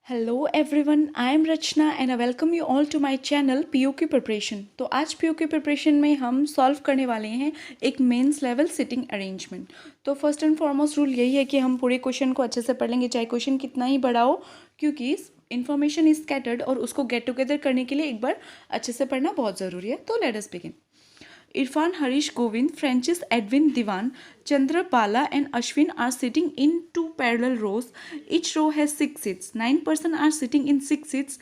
Hello everyone, I am Rachna and I welcome you all to my channel PYQ preparation. तो आज पीओक्यू preparation में हम solve करने वाले हैं एक मेंस लेवल सिटिंग अरेंजमेंट। तो फर्स्ट एंड फॉरमोस्ट रूल यही है कि हम पूरे क्वेश्चन को अच्छे से पढ़ लेंगे, चाहे क्वेश्चन कितना ही बड़ा हो, क्योंकि इन्फॉर्मेशन इज स्कैटर्ड और उसको गेट टुगेदर करने के लिए एक बार अच्छे से पढ़ना बहुत ज़रूरी है। तो let us begin. Irfan, Harish, Govind, Francis, Edwin, Divan, Chandra, Bala and Ashwin are sitting in two parallel rows. Each row has 6 seats. 9 persons are sitting in 6 seats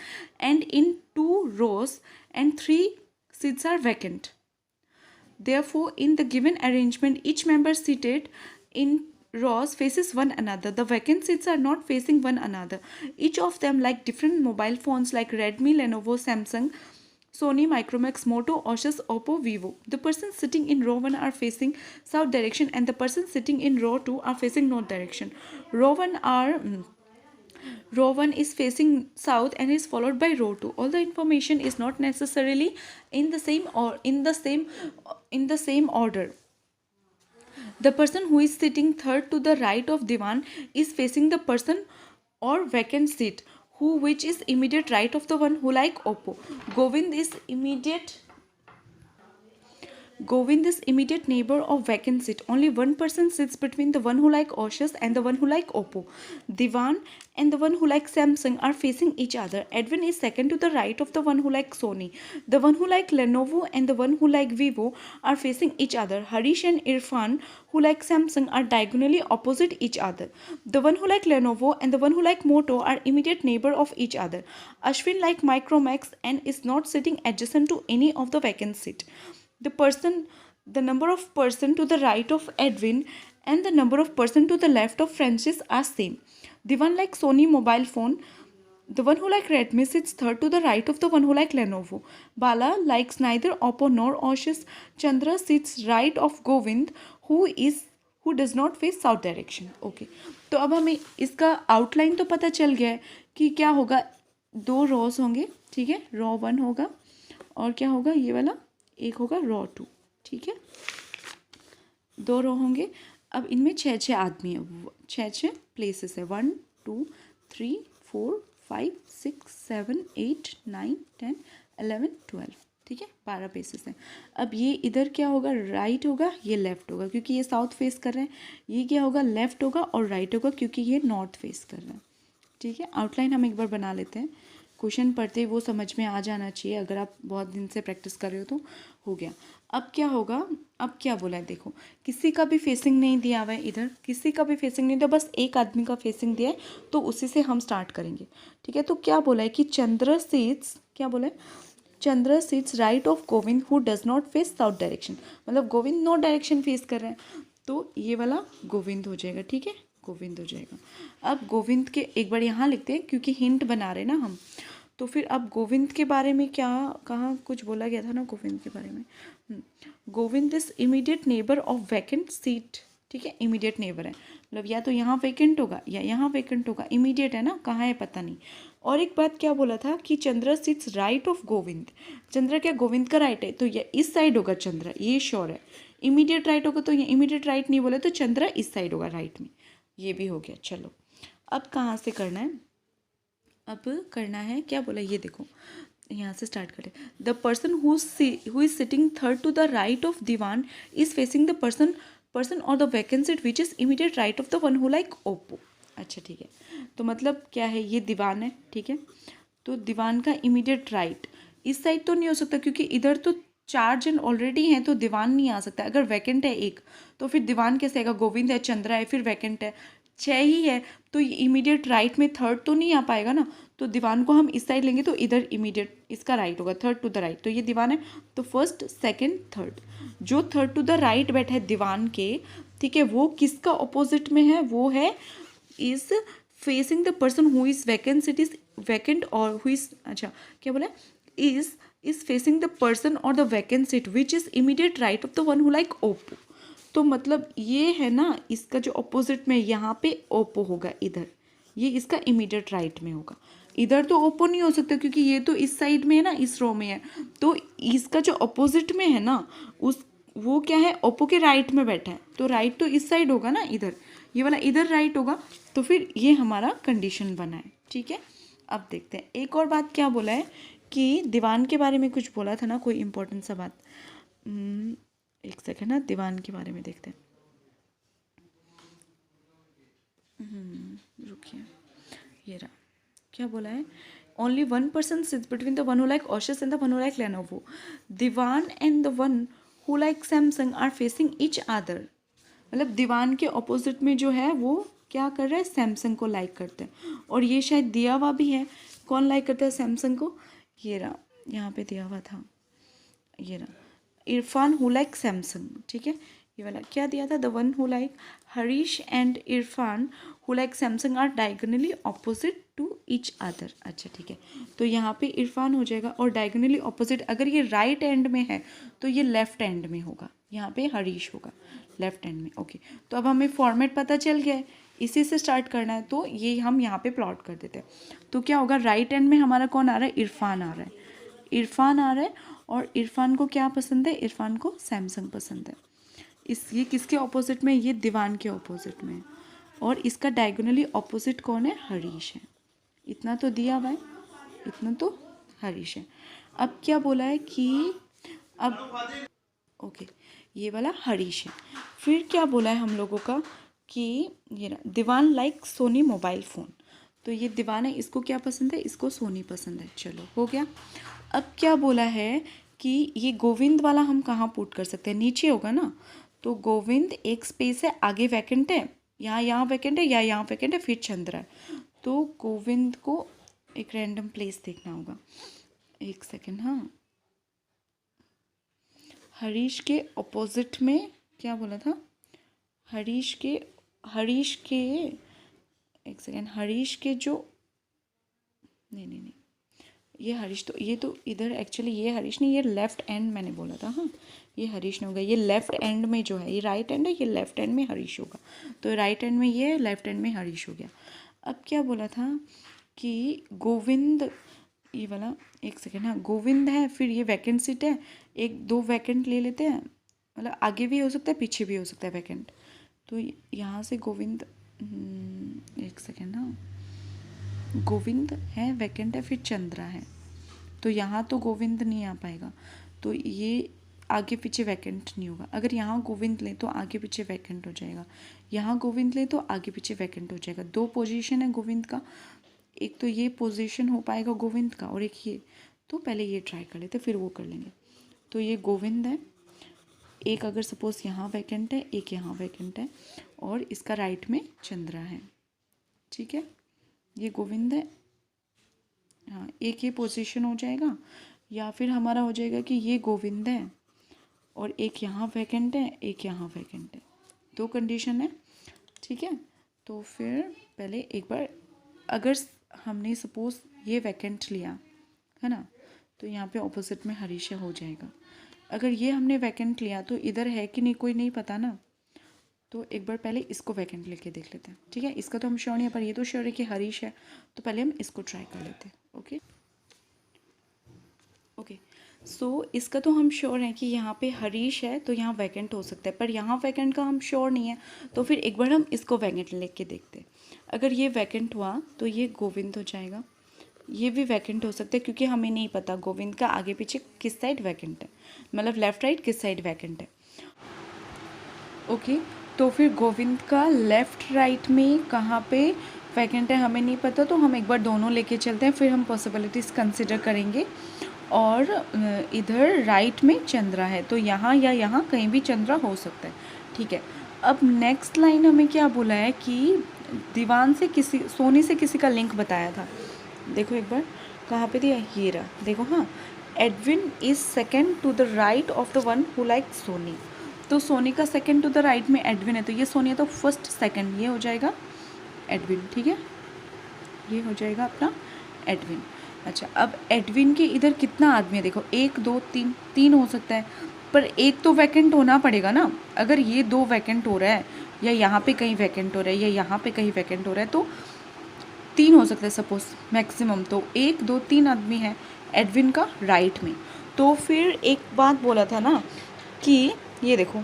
and in 2 rows and 3 seats are vacant. Therefore, in the given arrangement, each member seated in rows faces one another. The vacant seats are not facing one another. Each of them like different mobile phones like Redmi, Lenovo, Samsung, Sony, Micromax, Moto, Asus, Oppo, Vivo. The persons sitting in row 1 are facing south direction and the persons sitting in row 2 are facing north direction. Row 1 is facing south and is followed by row 2. All the information is not necessarily in the same order. The person who is sitting third to the right of Divan is facing the person or vacant seat which is immediate right of the one who like Oppo. Govind is immediate neighbor of vacant seat. Only one person sits between the one who like Asus and the one who like Oppo. Divan and the one who like Samsung are facing each other. Edwin is second to the right of the one who like Sony. The one who like Lenovo and the one who like Vivo are facing each other. Harish and Irfan who like Samsung are diagonally opposite each other. The one who like Lenovo and the one who like Moto are immediate neighbor of each other. Ashwin like Micromax and is not sitting adjacent to any of the vacant seat. The number of person to the right of Edwin and the number of person to the left of Francis are same. The one like Sony mobile phone, the one who like Redmi sits third to the right of the one who like Lenovo. Bala likes neither Oppo nor Asus. Chandra sits right of Govind who does not face south direction. Okay, तो अब हमें इसका outline तो पता चल गया है कि क्या होगा। 2 रोज होंगे, ठीक है। रो 1 होगा और क्या होगा, ये वाला एक होगा रो 2, ठीक है। 2 रो होंगे। अब इनमें 6 आदमी है, 6 प्लेसेस है। 1 2 3 4 5 6 7 8 9 10 11 12, ठीक है। 12 प्लेसेस हैं। अब ये इधर क्या होगा, राइट होगा, ये लेफ्ट होगा क्योंकि ये साउथ फेस कर रहे हैं। ये क्या होगा, लेफ्ट होगा और राइट होगा क्योंकि ये नॉर्थ फेस कर रहे हैं, ठीक है। आउटलाइन हम एक बार बना लेते हैं। क्वेश्चन पढ़ते वो समझ में आ जाना चाहिए, अगर आप बहुत दिन से प्रैक्टिस कर रहे हो तो हो गया। अब क्या होगा, अब क्या बोला है देखो, किसी का भी फेसिंग नहीं दिया हुआ है, इधर किसी का भी फेसिंग नहीं दिया, बस एक आदमी का फेसिंग दिया है, तो उसी से हम स्टार्ट करेंगे, ठीक है। तो क्या बोला है कि चंद्र सीट्स, क्या बोला है, Chandra seats right of Govind who does not face south direction, मतलब गोविंद नॉर्थ डायरेक्शन फेस कर रहे हैं, तो ये वाला गोविंद हो जाएगा, ठीक है, गोविंद हो जाएगा। अब गोविंद के एक बार यहाँ लिखते हैं क्योंकि हिंट बना रहे ना हम। तो फिर अब गोविंद के बारे में क्या कहाँ कुछ बोला गया था ना गोविंद के बारे में। Govind is immediate neighbour of vacant seat, ठीक है। इमीडिएट नेबर है, मतलब या तो यहाँ वैकेंट होगा या यहाँ वैकेंट होगा, इमीडिएट है ना, कहाँ है पता नहीं। और एक बात क्या बोला था कि चंद्र सिट्स राइट ऑफ गोविंद। चंद्र क्या गोविंद का राइट है, तो ये इस साइड होगा चंद्र, ये श्योर है। इमीडिएट राइट होगा तो ये इमीडिएट राइट नहीं बोले तो चंद्र इस साइड होगा राइट में, ये भी हो गया। चलो अब कहाँ से करना है, अब करना है क्या बोला, ये देखो यहाँ से स्टार्ट करें। The person who is sitting third to the right of Diwan is facing the person or the vacant seat which is immediate right of the one who like Oppo. अच्छा ठीक है, तो मतलब क्या है, ये दीवान है, ठीक है। तो दीवान का इमीडिएट राइट इस साइड तो नहीं हो सकता क्योंकि इधर तो 4 जन ऑलरेडी हैं, तो दीवान नहीं आ सकता। अगर वैकेंट है एक तो फिर दीवान कैसे आएगा, गोविंद है, चंद्रा है, फिर वैकेंट है, 6 ही है, तो ये इमीडिएट राइट में थर्ड तो नहीं आ पाएगा ना। तो दीवान को हम इस साइड लेंगे तो इधर इमीडिएट इसका राइट होगा, थर्ड टू द राइट, तो ये दीवान है, तो फर्स्ट सेकंड थर्ड। जो थर्ड टू द राइट बैठा है दीवान के, ठीक है, वो किसका ऑपोजिट में है, वो है is facing the person who is vacant seat is vacant और हु इज, अच्छा क्या बोला, is facing the person or the vacant seat which is immediate right of the one who like Oppo. तो मतलब ये है ना, इसका जो ऑपोजिट में यहाँ पे ओप्पो होगा, इधर ये इसका इमीडिएट राइट में होगा। इधर तो ओप्पो नहीं हो सकता क्योंकि ये तो इस साइड में है ना, इस रो में है, तो इसका जो ऑपोजिट में है ना, उस वो क्या है, ओप्पो के राइट में बैठा है, तो राइट तो इस साइड होगा ना, इधर ये वाला इधर राइट होगा, तो फिर ये हमारा कंडीशन बना है, ठीक है। अब देखते हैं एक और बात क्या बोला है कि दीवान के बारे में कुछ बोला था ना, कोई इम्पोर्टेंट सा बात। एक सेकेंड ना, दीवान के बारे में देखते हैं। रुकिए, ये रहा। क्या बोला है? Only one person sits between the one who like Asus and the one who like Lenovo. Diwan and the one who like Samsung are facing each other. मतलब दीवान के ऑपोजिट में जो है वो क्या कर रहा है, सैमसंग को लाइक करते हैं। और ये शायद दिया हुआ भी है, कौन लाइक करता है सैमसंग को, ये रहा, यहाँ पे दिया हुआ था, ये रहा, इरफान हु लाइक सैमसंग, ठीक है। ये वाला क्या दिया था, the one who like Harish and Irfan who like Samsung are diagonally opposite to each other. अच्छा ठीक है, तो यहाँ पे इरफान हो जाएगा, और डायगोनली ऑपोजिट अगर ये राइट एंड में है तो ये लेफ्ट एंड में होगा, यहाँ पे हरीश होगा लेफ्ट एंड में। ओके, तो अब हमें फॉर्मेट पता चल गया है, इसी से स्टार्ट करना है, तो ये हम यहाँ पे प्लॉट कर देते हैं। तो क्या होगा, राइट एंड में हमारा कौन आ रहा है, इरफान आ रहा है, इरफान आ रहा है, और इरफान को क्या पसंद है, इरफान को सैमसंग पसंद है। ये किसके ऑपोजिट में, ये दीवान के ऑपोजिट में, और इसका डायगोनली ऑपोजिट कौन है, हरीश है। इतना तो दिया हुआ है, इतना तो हरीश है। अब क्या बोला है कि अब ओके, ये वाला हरीश है। फिर क्या बोला है हम लोगों का कि ये ना, दीवान लाइक सोनी मोबाइल फ़ोन। तो ये दीवान है, इसको क्या पसंद है, इसको सोनी पसंद है। चलो हो गया। अब क्या बोला है कि ये गोविंद वाला हम कहाँ पुट कर सकते हैं, नीचे होगा ना। तो गोविंद एक स्पेस है, आगे वैकेंट है, यहाँ वैकेंट है, या यहाँ वैकेंट है, फिर चंद्रा है। तो गोविंद को एक रैंडम प्लेस देखना होगा, एक सेकेंड। हाँ, हरीश के ऑपोजिट में क्या बोला था, हरीश के एक सेकेंड, हरीश के जो नहीं, ये हरीश तो, ये तो इधर एक्चुअली ये हरीश नहीं, ये लेफ्ट एंड मैंने बोला था। हाँ, ये हरीश नहीं होगा, ये लेफ्ट एंड में जो है, ये राइट एंड है, ये लेफ्ट एंड में हरीश होगा। तो राइट एंड में ये, लेफ्ट एंड में हरीश हो गया। अब क्या बोला था कि गोविंद, ये वाला एक सेकेंड। हाँ, गोविंद है, फिर ये वैकेंट सीट है, एक दो वैकेंट ले लेते हैं, मतलब आगे भी हो सकता है, पीछे भी हो सकता है वैकेंट। तो यहाँ से गोविंद, एक सेकेंड। हाँ, गोविंद है, वैकेंट है, फिर चंद्रा है। तो यहाँ तो गोविंद नहीं आ पाएगा, तो ये आगे पीछे वैकेंट नहीं होगा। अगर यहाँ गोविंद ले तो आगे पीछे वैकेंट हो जाएगा, यहाँ गोविंद ले तो आगे पीछे वैकेंट हो जाएगा। दो पोजीशन है गोविंद का, एक तो ये पोजीशन हो पाएगा गोविंद का, और एक ये। तो पहले ये ट्राई कर लेते, फिर वो कर लेंगे। तो ये गोविंद है, एक अगर सपोज यहाँ वैकेंट है, एक यहाँ वैकेंट है, और इसका राइट में चंद्रा है, ठीक है। ये गोविंद है, हाँ, एक ये पोजीशन हो जाएगा, या फिर हमारा हो जाएगा कि ये गोविंद है और एक यहाँ वैकेंट है, एक यहाँ वैकेंट है। दो कंडीशन है, ठीक है। तो फिर पहले एक बार अगर हमने सपोज ये वैकेंट लिया है ना, तो यहाँ पे ऑपोजिट में हरीश हो जाएगा। अगर ये हमने वैकेंट लिया तो इधर है कि नहीं कोई नहीं पता ना, तो एक बार पहले इसको वैकेंट लेके देख लेते हैं, ठीक है। इसका तो हम श्योर नहीं है, पर ये तो श्योर है कि हरीश है, तो पहले हम इसको ट्राई कर लेते हैं। ओके, सो इसका तो हम श्योर हैं कि यहाँ पे हरीश है, तो यहाँ वैकेंट हो सकता है, पर यहाँ वैकेंट का हम श्योर नहीं है। तो फिर एक बार हम इसको वैकेंट लेके देखते हैं। अगर ये वैकेंट हुआ तो ये गोविंद हो जाएगा, ये भी वैकेंट हो सकता है, क्योंकि हमें नहीं पता गोविंद का आगे पीछे किस साइड वैकेंट है, मतलब लेफ़्ट राइट किस साइड वैकेंट है। ओके, तो फिर गोविंद का लेफ़्ट राइट में कहाँ पे वैकेंट है हमें नहीं पता, तो हम एक बार दोनों लेके चलते हैं, फिर हम पॉसिबिलिटीज़ कंसिडर करेंगे। और इधर राइट में चंद्रा है, तो यहाँ या यहाँ कहीं भी चंद्रा हो सकता है, ठीक है। अब नेक्स्ट लाइन हमें क्या बोला है कि दीवान से किसी, सोनी से किसी का लिंक बताया था। देखो एक बार कहाँ पे दिया, ये रहा, देखो। हाँ, Edwin is second to the right of the one who like Sony. तो सोनी का सेकेंड टू द राइट में एडविन है, तो ये सोनी है, तो फर्स्ट सेकेंड ये हो जाएगा एडविन, ठीक है। ये हो जाएगा अपना एडविन। अच्छा, अब एडविन के इधर कितना आदमी है, देखो 1 2 3, 3 हो सकता है, पर एक तो वैकेंट होना पड़ेगा ना। अगर ये 2 वैकेंट हो रहा है, या यहाँ पे कहीं वैकेंट हो रहा है, या यहाँ पे कहीं वैकेंट हो रहा है, तो 3 हो सकता है सपोज मैक्सिमम। तो 1 2 3 आदमी है एडविन का राइट में। तो फिर एक बात बोला था ना कि ये देखो,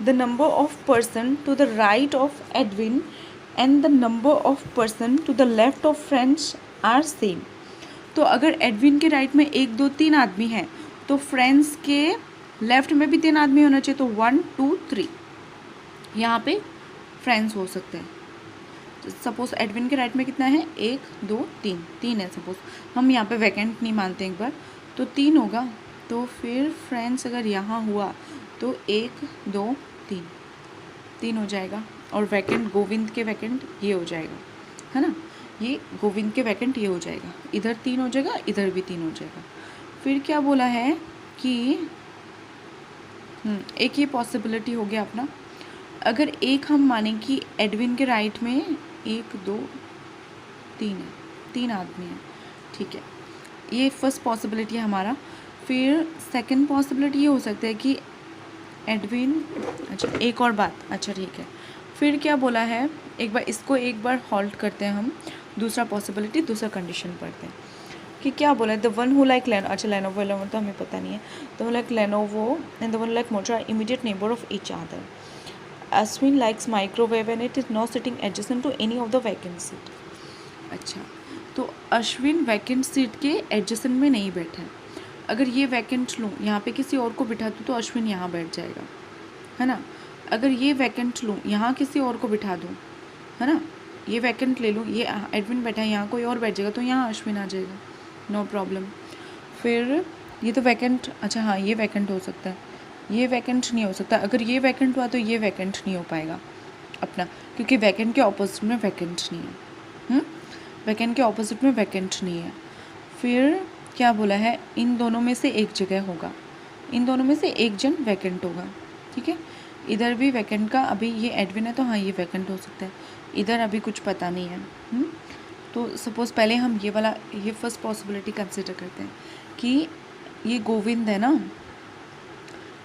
the number of person to the right of Edwin and the number of person to the left of friends are same. तो अगर एडविन के राइट में 1 2 3 आदमी हैं तो फ्रेंड्स के लेफ्ट में भी 3 आदमी होना चाहिए, तो 1 2 3 यहाँ पे फ्रेंड्स हो सकते हैं। सपोज एडविन के राइट में कितना है, 1 2 3 3 है सपोज, हम यहाँ पे वैकेंट नहीं मानते एक बार, तो 3 होगा। तो फिर फ्रेंड्स अगर यहाँ हुआ तो 1 2 3 3 हो जाएगा, और वैकेंट गोविंद के वैकेंट ये हो जाएगा, है ना, ये गोविंद के वैकेंट ये हो जाएगा, इधर 3 हो जाएगा, इधर भी 3 हो जाएगा। फिर क्या बोला है कि एक ये पॉसिबिलिटी हो गया अपना, अगर एक हम माने कि एडविन के राइट में 1 2 3 है, 3 आदमी हैं, ठीक है, ये फर्स्ट पॉसिबिलिटी है हमारा। फिर सेकंड पॉसिबिलिटी ये हो सकता है कि एडविन, अच्छा एक और बात, अच्छा ठीक है, फिर क्या बोला है, एक बार इसको एक बार हॉल्ट करते हैं हम, दूसरा पॉसिबिलिटी, दूसरा कंडीशन पढ़ते हैं कि क्या बोला है, द वन हु लाइक लेनो, अच्छा लेनोवो तो हमें पता नहीं है, the one like Lenovo and the one like motor are immediate neighbour of each other. Ashwin likes microwave and it is not sitting adjacent to any of the vacant seat. अच्छा, तो Ashwin vacant seat के adjacent में नहीं बैठा है। अगर ये vacant लूँ, यहाँ पे किसी और को बिठा दूँ तो अश्विन यहाँ बैठ जाएगा, है ना। अगर ये वैकेंट लूँ, यहाँ किसी और को बिठा दूँ, है ना, ये वैकेंट ले लूँ, ये एडविन बैठा है, यहाँ कोई और बैठ जाएगा तो यहाँ अश्विन आ जाएगा, नो प्रॉब्लम। फिर ये तो वैकेंट, अच्छा हाँ ये वैकेंट हो सकता है, ये वैकेंट नहीं हो सकता। अगर ये वैकेंट हुआ तो ये वैकेंट नहीं हो पाएगा अपना, क्योंकि वैकेंट के ऑपोजिट में वैकेंट नहीं है, वैकेंट के ऑपोजिट में वैकेंट नहीं है। फिर क्या बोला है, इन दोनों में से एक जगह होगा, इन दोनों में से एक जन वैकेंट होगा, ठीक है। इधर भी वैकेंट का, अभी ये एडविन है तो हाँ ये वैकेंट हो सकता है, इधर अभी कुछ पता नहीं है। तो सपोज़ पहले हम ये वाला, ये फर्स्ट पॉसिबिलिटी कंसिडर करते हैं कि ये गोविंद है ना,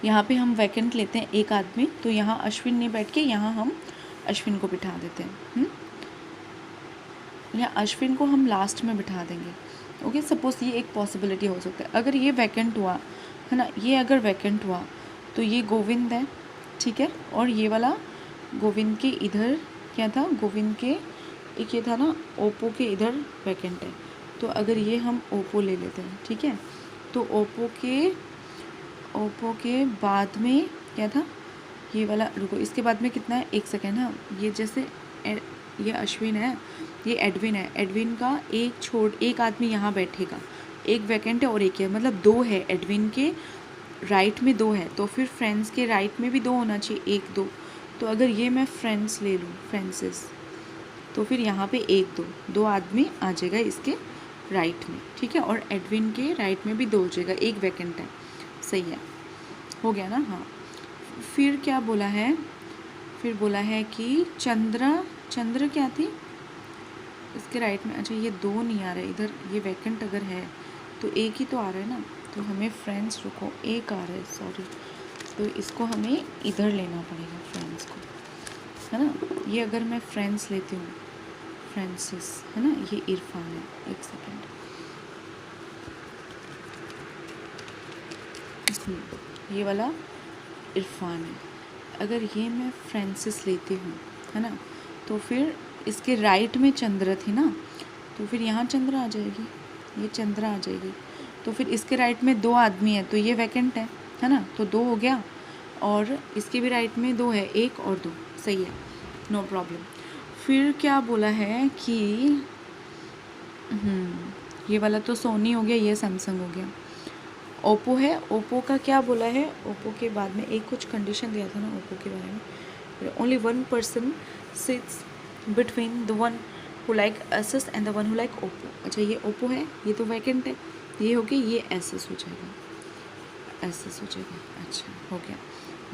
यहाँ पे हम वैकेंट लेते हैं एक आदमी, तो यहाँ अश्विन नहीं बैठ के यहाँ हम अश्विन को बिठा देते हैं, या अश्विन को हम लास्ट में बिठा देंगे, ओके। सपोज़ ये एक पॉसिबिलिटी हो सकता है। अगर ये वैकेंट हुआ, है ना, ये अगर वैकेंट हुआ तो ये गोविंद है, ठीक है, और ये वाला गोविंद के इधर क्या था, गोविंद के एक ये था ना ओप्पो के इधर वैकेंट है, तो अगर ये हम ओप्पो ले लेते हैं, ठीक है, तो ओप्पो के बाद में क्या था, ये वाला, रुको इसके बाद में कितना है, 1 सेकेंड, हाँ, ये जैसे ये अश्विन है, ये एडविन है, एडविन का एक आदमी यहाँ बैठेगा, एक वैकेंट है और एक है, मतलब 2 है, एडविन के राइट में 2 है, तो फिर फ्रेंड्स के राइट में भी 2 होना चाहिए, 1 2। तो अगर ये मैं फ्रेंड्स ले लूँ, फ्रेंड्सेस, तो फिर यहाँ पे 1 2 आदमी आ जाएगा इसके राइट में, ठीक है, और एडविन के राइट में भी 2 हो जाएगा, एक वैकेंट है, सही है, हो गया ना, हाँ। फिर क्या बोला है, फिर बोला है कि चंद्र क्या थी इसके राइट में, अच्छा ये 2 नहीं आ रहा है इधर, ये वैकेंट अगर है तो एक ही तो आ रहा है ना, तो हमें फ्रेंड्स, रुको एक आ रहा है, सॉरी, तो इसको हमें इधर लेना पड़ेगा फ्रेंड्स को, है ना। ये अगर मैं फ्रेंड्स लेती हूँ, फ्रेंसिस है ना, ये इरफान है, 1 सेकेंड, ये वाला इरफान है। अगर ये मैं फ्रेंसिस लेती हूँ, है ना, तो फिर इसके राइट में चंद्र थी ना, तो फिर यहाँ चंद्र आ जाएगी, ये चंद्र आ जाएगी, तो फिर इसके राइट में 2 आदमी है, तो ये वैकेंट है ना, तो 2 हो गया, और इसके भी राइट में 2 है, 1 और 2, सही है, नो प्रॉब्लम। फिर क्या बोला है कि ये वाला तो सोनी हो गया, ये सैमसंग हो गया, ओप्पो है, ओप्पो का क्या बोला है, ओप्पो के बाद में एक कुछ कंडीशन दिया था ना ओप्पो के बारे में, only 1 person sits between the one who like SS and the one who like Oppo. अच्छा ये ओप्पो है, ये तो वैकेंट है, ये हो गया, ये एसएस हो जाएगा, एसएस हो जाएगा, अच्छा हो गया,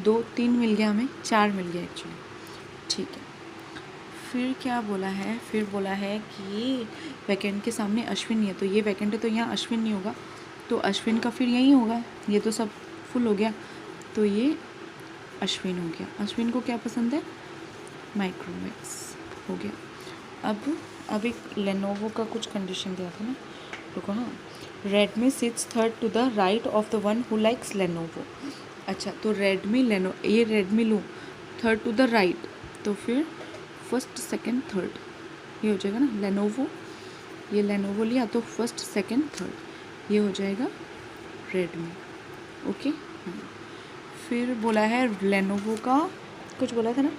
2 3 मिल गया हमें, 4 मिल गया एक्चुअली, ठीक है। फिर क्या बोला है, फिर बोला है कि वैकेंट के सामने अश्विन नहीं है, तो ये वैकेंट है तो यहाँ अश्विन नहीं होगा, तो अश्विन का फिर यही होगा, ये तो सब फुल हो गया, तो ये अश्विन हो गया। अश्विन को क्या पसंद है, माइक्रोमैक्स, हो गया। अब एक लेनोवो का कुछ कंडीशन दिया था ना, रुको, हाँ, Redmi sits third to the right of the one who likes Lenovo. अच्छा तो रेडमी ये रेडमी लूँ थर्ड टू द राइट, तो फिर फर्स्ट सेकंड थर्ड ये हो जाएगा ना, लेनोवो ये लेनोवो लिया तो फर्स्ट सेकंड थर्ड ये हो जाएगा रेडमी। ओके हाँ। फिर बोला है लेनोवो का कुछ बोला था ना,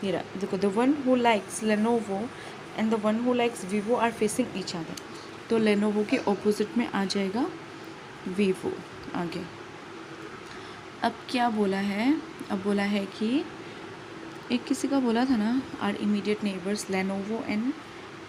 ये रहा देखो, the one who likes Lenovo and the one who likes Vivo are facing each other. तो लेनोवो के ऑपोजिट में आ जाएगा वीवो। आगे अब क्या बोला है, अब बोला है कि एक किसी का बोला था ना, are immediate neighbours Lenovo and,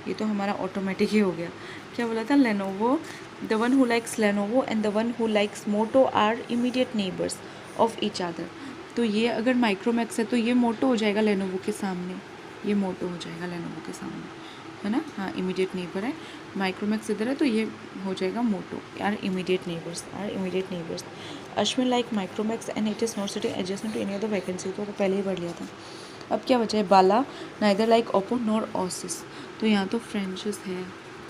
ये तो हमारा ऑटोमेटिक ही हो गया। क्या बोला था, Lenovo the one who likes Lenovo and the one who likes Moto are immediate neighbours of each other. तो ये अगर माइक्रोमैक्स है तो ये मोटो हो जाएगा लेनोवो के सामने, ये मोटो हो जाएगा लेनोवो के सामने, है ना। हाँ इमीडिएट नेबर है, माइक्रोमैक्स इधर है तो ये हो जाएगा Moto. Are immediate neighbours, are immediate neighbours. Ashwin like Micromax and it is not sitting adjustment to any of the vacancy. तो पहले ही पढ़ लिया था। अब क्या बचा है, Bala neither like Oppo nor Asus. तो यहाँ तो फ्रेंचेस है,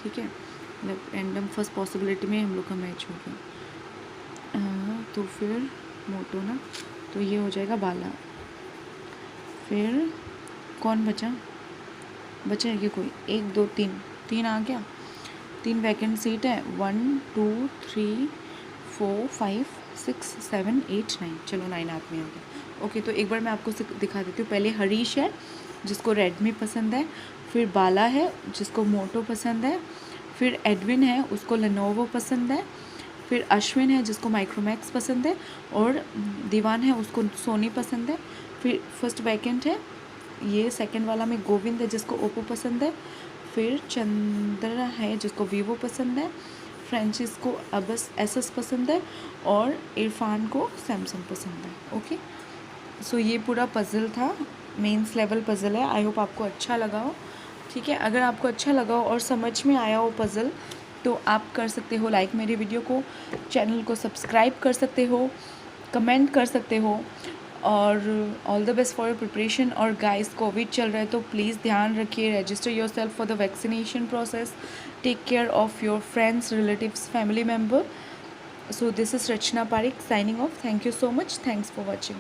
ठीक है, मतलब रैंडम फर्स्ट पॉसिबिलिटी में हम लोग का मैच हो गया। तो फिर मोटो ना, तो ये हो जाएगा बाला। फिर कौन बचा, बचा है कि कोई, 1 2 3, 3 आ गया, 3 वैकेंट सीट है, 1 2 3 4 5 6 7 8 9, चलो 9 आदमी आ गया। ओके, तो एक बार मैं आपको दिखा देती हूँ। पहले हरीश है जिसको रेडमी पसंद है, फिर बाला है जिसको मोटो पसंद है, फिर एडविन है उसको लेनोवो पसंद है, फिर अश्विन है जिसको माइक्रोमैक्स पसंद है, और दीवान है उसको सोनी पसंद है। फिर फर्स्ट वैकेंट है ये सेकंड वाला में गोविंद है जिसको ओप्पो पसंद है, फिर चंद्रा है जिसको वीवो पसंद है, फ्रेंचिस को अबस एसएस पसंद है, और इरफान को सैमसंग पसंद है। ओके, सो ये पूरा पज़ल था, मेंस लेवल पज़ल है। आई होप आपको अच्छा लगा हो, ठीक है। अगर आपको अच्छा लगा हो और समझ में आया हो पज़ल, तो आप कर सकते हो लाइक मेरे वीडियो को, चैनल को सब्सक्राइब कर सकते हो, कमेंट कर सकते हो, और all the best for your preparation. और गाइस कोविड चल रहा है तो प्लीज़ ध्यान रखिए, register yourself for the vaccination process, take care of your friends, relatives, family member. So this is Rachna Pareek signing off. Thank you so much, thanks for watching.